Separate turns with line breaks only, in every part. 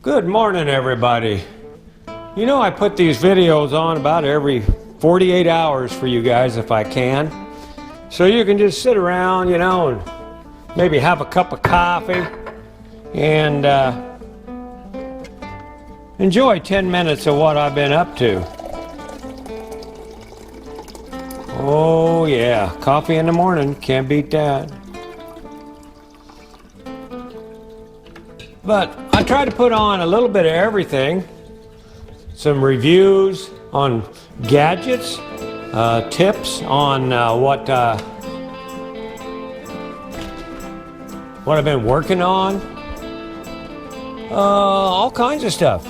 Good morning, everybody. You know, I put these videos on about every 48 hours for you guys if I can. So you can just sit around, you know, and maybe have a cup of coffee and enjoy 10 minutes of what I've been up to. Oh yeah, coffee in the morning, can't beat that. But I try to put on a little bit of everything. Some reviews on gadgets, tips on what I've been working on, all kinds of stuff.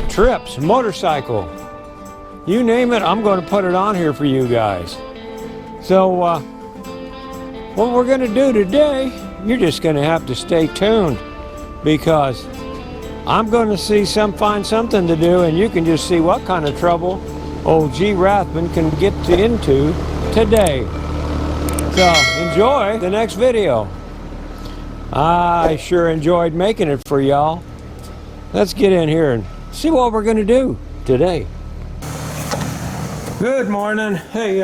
Trips, motorcycle, you name it, I'm going to put it on here for you guys. So what we're going to do today, you're just going to have to stay tuned, because I'm going to find something to do, and you can just see what kind of trouble old RAThbun can get into today. So enjoy the next video. I sure enjoyed making it for y'all. Let's get in here and see what we're going to do today. Good morning. Hey,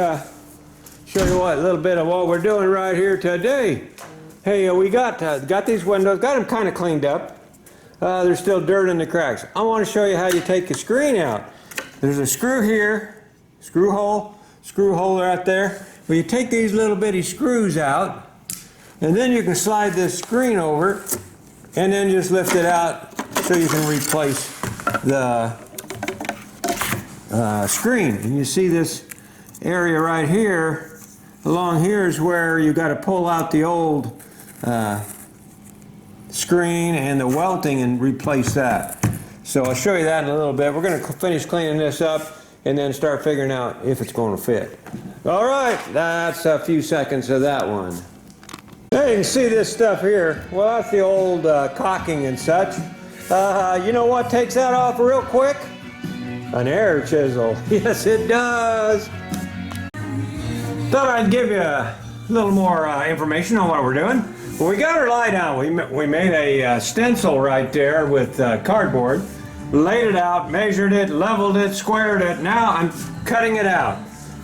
show you what, a little bit of what we're doing right here today. Hey, we got these windows, got them kind of cleaned up. There's still dirt in the cracks. I want to show you how you take the screen out. There's a screw here, screw hole right there. Well, you take these little bitty screws out, and then you can slide this screen over, and then just lift it out so you can replace the screen. And you see this area right here, along here is where you got to pull out the old screen and the welting and replace that. So I'll show you that in a little bit. We're going to finish cleaning this up and then start figuring out if it's going to fit. All right, that's a few seconds of that one. Now you can see this stuff here. Well, that's the old caulking and such. You know what takes that off real quick? An air chisel. Yes, it does. Thought I'd give you a little more information on what we're doing. Well, we got our light out. We made a stencil right there with cardboard, laid it out, measured it, leveled it, squared it. Now I'm cutting it out.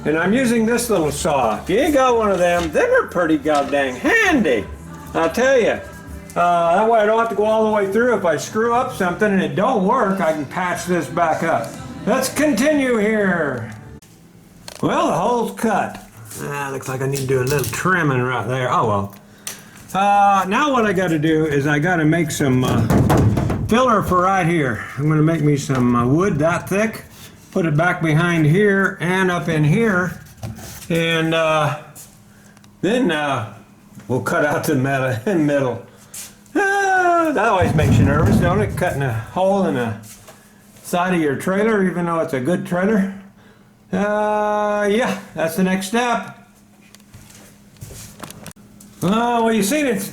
And I'm using this little saw. If you ain't got one of them are pretty goddamn handy. I'll tell you. That way I don't have to go all the way through. If I screw up something and it don't work, I can patch this back up. Let's continue here. Well, the hole's cut. Looks like I need to do a little trimming right there. Oh well. Now what I got to do is I got to make some filler for right here. I'm going to make me some wood that thick, put it back behind here and up in here, and then we'll cut out the middle. That always makes you nervous, don't it? Cutting a hole in the side of your trailer, even though it's a good trailer. Yeah, that's the next step. Well, you seen it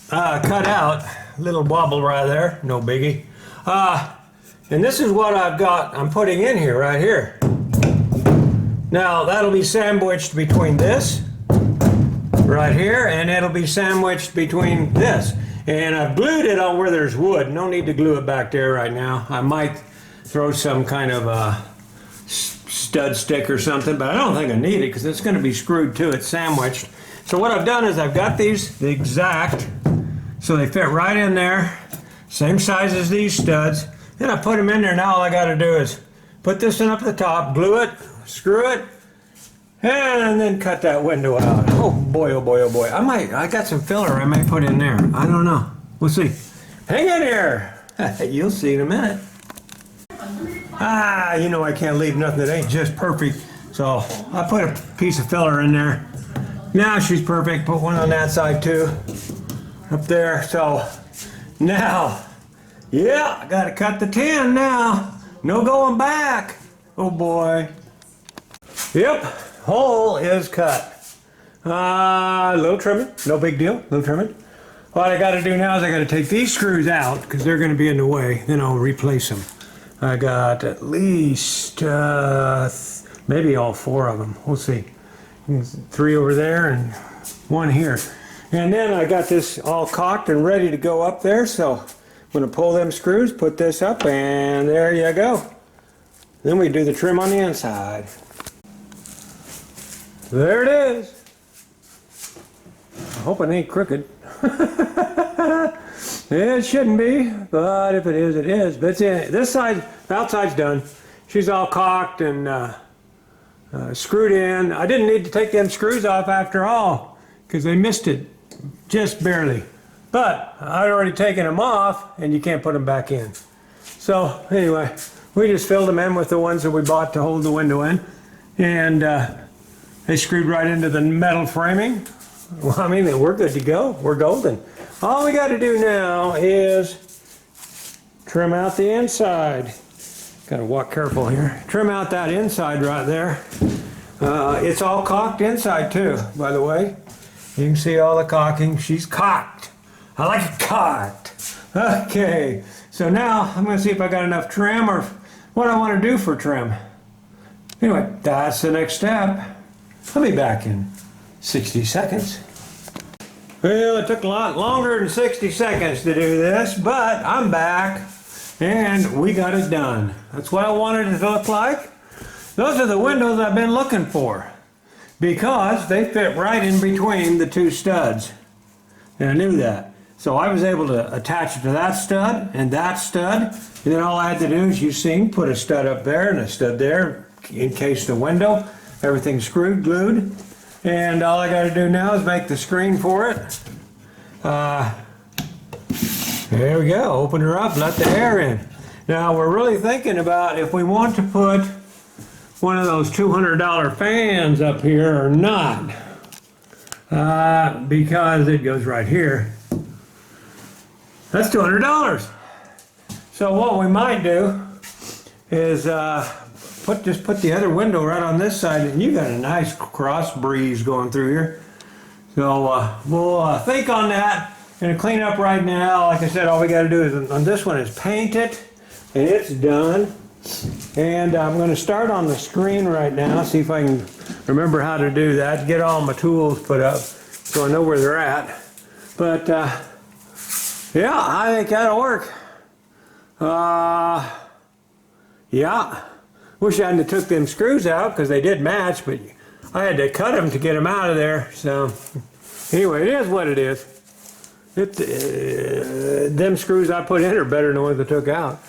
cut out, a little wobble right there, no biggie. And this is what I've got, I'm putting in here, right here. Now, that'll be sandwiched between this, right here, and it'll be sandwiched between this. And I've glued it on where there's wood. No need to glue it back there right now. I might throw some kind of stud stick or something, but I don't think I need it because it's going to be screwed to it, sandwiched. So what I've done is I've got these the exact, so they fit right in there, same size as these studs. Then I put them in there. Now all I got to do is put this one up at the top, glue it, screw it, and then cut that window out. Oh boy, oh boy, oh boy. I got some filler I may put in there. I don't know. We'll see. Hang in here. You'll see in a minute. You know I can't leave nothing that ain't just perfect. So I put a piece of filler in there. Now she's perfect. Put one on that side too. Up there. So now, yeah, I gotta cut the tin now. No going back. Oh boy. Yep, hole is cut. A little trimming, no big deal, little trimming. What I gotta do now is I gotta take these screws out because they're gonna be in the way. Then I'll replace them. I got at least maybe all 4 of them. We'll see. 3 over there and 1 here. And then I got this all caulked and ready to go up there, so I'm going to pull them screws, put this up, and there you go. Then we do the trim on the inside. There it is. I hope it ain't crooked. It shouldn't be, but if it is, it is. But it's in. This side, the outside's done. She's all caulked and screwed in. I didn't need to take them screws off after all, because they missed it just barely. But I'd already taken them off, and you can't put them back in. So anyway, we just filled them in with the ones that we bought to hold the window in, and they screwed right into the metal framing. Well, I mean, we're good to go. We're golden. All we got to do now is trim out the inside. Got to walk careful here. Trim out that inside right there. It's all caulked inside too, by the way. You can see all the caulking. She's caulked. I like it caulked. Okay, so now I'm going to see if I got enough trim or what I want to do for trim. Anyway, that's the next step. I'll be back in 60 seconds. Well, it took a lot longer than 60 seconds to do this, but I'm back and we got it done. That's what I wanted it to look like. Those are the windows I've been looking for because they fit right in between the two studs. And I knew that. So I was able to attach it to that stud and that stud. And then all I had to do, as you've seen, put a stud up there and a stud there, encase the window. Everything's screwed, glued. And all I got to do now is make the screen for it. There we go. Open her up, let the air in. Now we're really thinking about if we want to put one of those $200 fans up here or not. Because it goes right here. That's $200. So what we might do is just put the other window right on this side, and you got a nice cross breeze going through here. So we'll think on that. Gonna clean up right now. Like I said, all we got to do is on this one is paint it, and it's done. And I'm going to start on the screen right now. See if I can remember how to do that. Get all my tools put up so I know where they're at. But yeah, I think that'll work. Yeah. Wish I hadn't have took them screws out because they did match, but I had to cut them to get them out of there. So anyway, it is what it is. Them screws I put in are better than the ones I took out.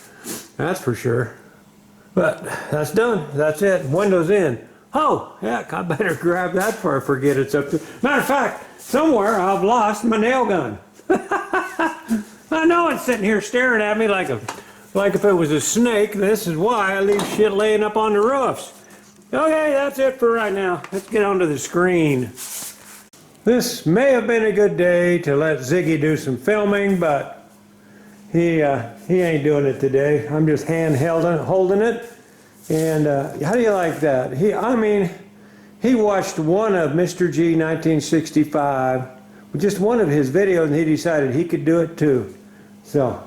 That's for sure. But that's done. That's it. Window's in. Oh, heck, I better grab that before I forget it's up there. Matter of fact, somewhere I've lost my nail gun. I know it's sitting here staring at me like if it was a snake. This is why I leave shit laying up on the roofs. Okay, that's it for right now. Let's get onto the screen. This may have been a good day to let Ziggy do some filming, but he ain't doing it today. I'm just holding it. And how do you like that? He watched one of Mr. G 1965, just one of his videos, and he decided he could do it too. So,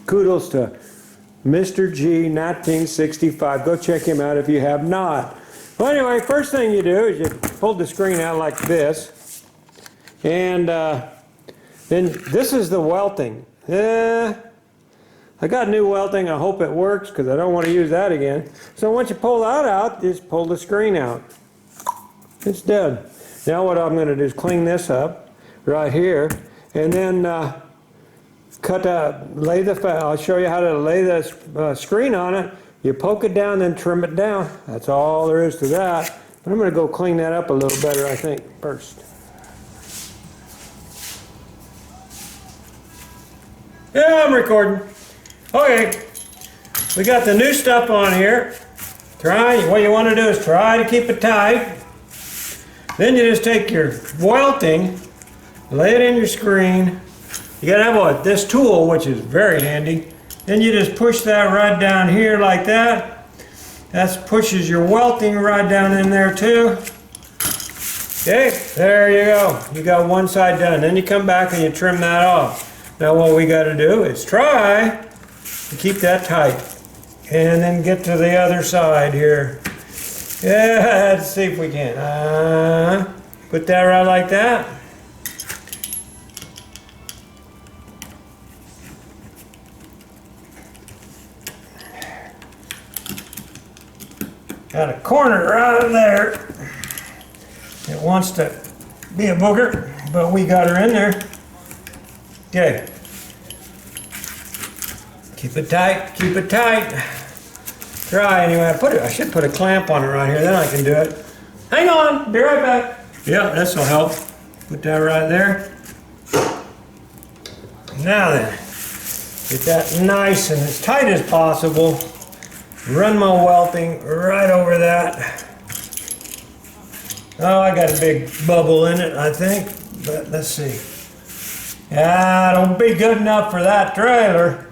kudos to Mr. G 1965. Go check him out if you have not. Well, anyway, first thing you do is you pull the screen out like this. And then this is the welting. I got new welting. I hope it works because I don't want to use that again. So once you pull that out, just pull the screen out. It's done. Now what I'm going to do is clean this up right here, and then I'll show you how to lay the screen on it. You poke it down, then trim it down. That's all there is to that. But I'm going to go clean that up a little better, I think, first. Yeah, I'm recording. Okay, we got the new stuff on here. What you want to do is try to keep it tight. Then you just take your welting, lay it in your screen. You gotta have this tool, which is very handy. Then you just push that right down here like that. That pushes your welting right down in there too. Okay, there you go. You got one side done. Then you come back and you trim that off. Now what we got to do is try to keep that tight and then get to the other side here. Yeah, let's see if we can. Put that right like that. got a corner right there. It wants to be a booger, but we got her in there. Okay. Keep it tight, keep it tight. Try anyway. I should put a clamp on it right here, then I can do it. Hang on, be right back. Yeah, this will help. Put that right there. Now then, get that nice and as tight as possible. Run my welting right over that. Oh, I got a big bubble in it, I think, but let's see. Ah, don't be good enough for that trailer.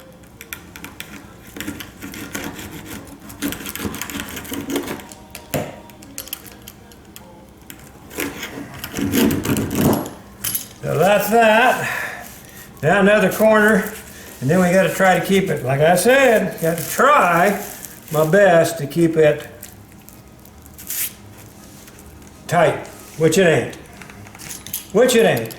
So that's that. Now another corner, and then we got to try to keep it, like I said, got to try my best to keep it tight, which it ain't. Which it ain't.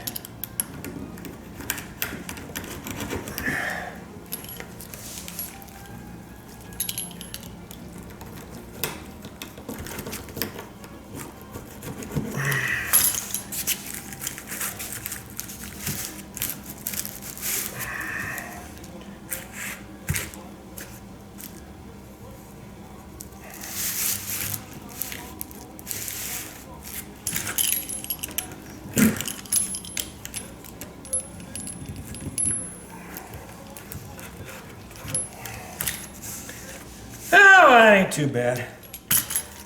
Ain't too bad.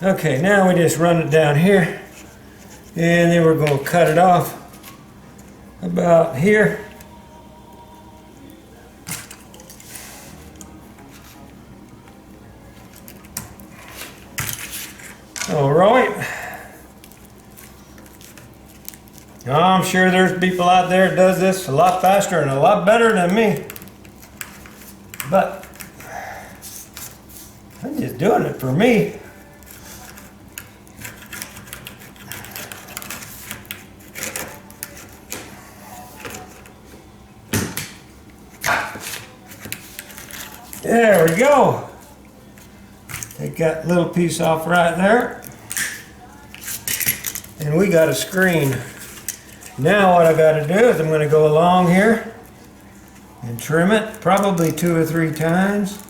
Okay, now we just run it down here, and then we're going to cut it off about here. All right. I'm sure there's people out there that does this a lot faster and a lot better than me, but I'm just doing it for me. There we go. Take that little piece off right there. And we got a screen. Now what I got to do is I'm going to go along here and trim it probably 2 or 3 times.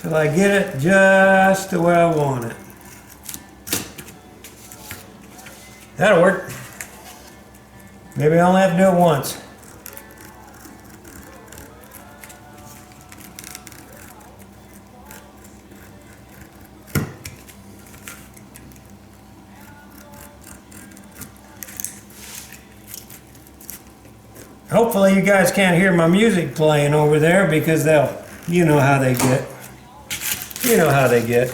Till I get it just the way I want it. That'll work. Maybe I only have to do it once. Hopefully you guys can't hear my music playing over there because you know how they get. You know how they get.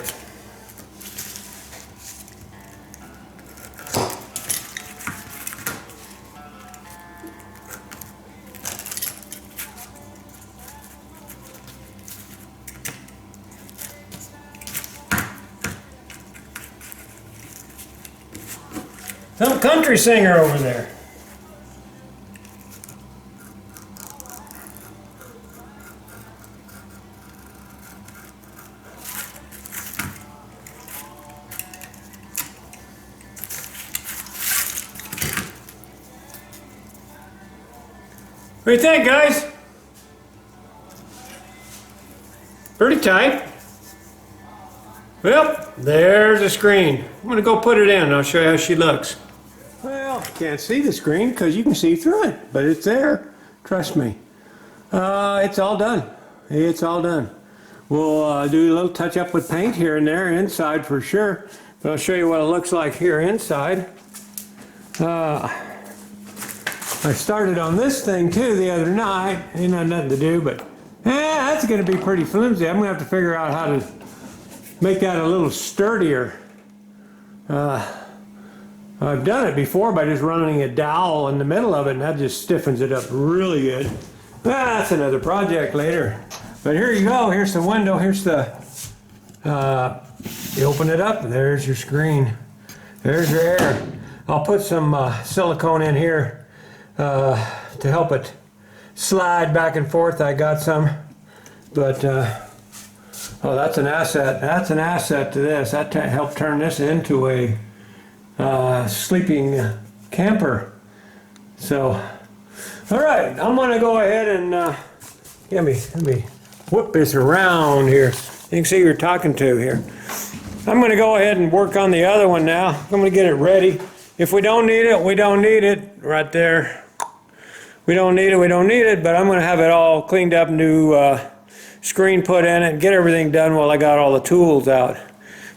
Some country singer over there. What do you think, guys? Pretty tight. Well, there's the screen. I'm gonna go put it in and I'll show you how she looks. Well, I can't see the screen because you can see through it, but it's there. Trust me. It's all done. It's all done. We'll do a little touch up with paint here and there inside for sure. But I'll show you what it looks like here inside. I started on this thing too the other night. Ain't had nothing to do, but that's going to be pretty flimsy. I'm going to have to figure out how to make that a little sturdier. I've done it before by just running a dowel in the middle of it, and that just stiffens it up really good. That's another project later. But here you go. Here's the window. Here's the, you open it up, there's your screen. There's your air. I'll put some silicone in here to help it slide back and forth. I got some, but Oh, that's an asset. That's an asset to this. That helped turn this into a sleeping camper. So, all right, I'm gonna go ahead and let me whip this around here. You can see who you're talking to here. I'm gonna go ahead and work on the other one now. I'm gonna get it ready. If we don't need it, we don't need it. Right there. We don't need it, we don't need it, but I'm gonna have it all cleaned up, new screen put in it, and get everything done while I got all the tools out.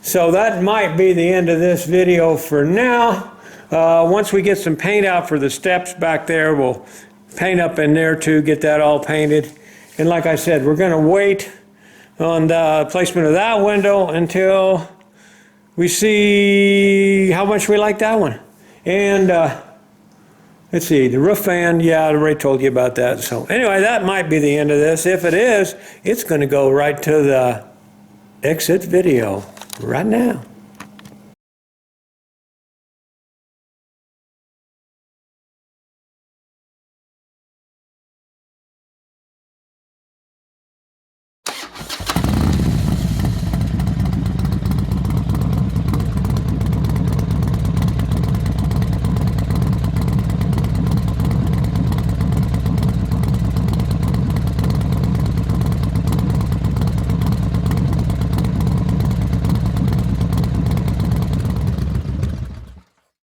So that might be the end of this video for now. Once we get some paint out for the steps back there, we'll paint up in there too, get that all painted. And like I said, we're gonna wait on the placement of that window until we see how much we like that one. And let's see, the roof fan, yeah, I already told you about that. So anyway, that might be the end of this. If it is, it's going to go right to the exit video right now.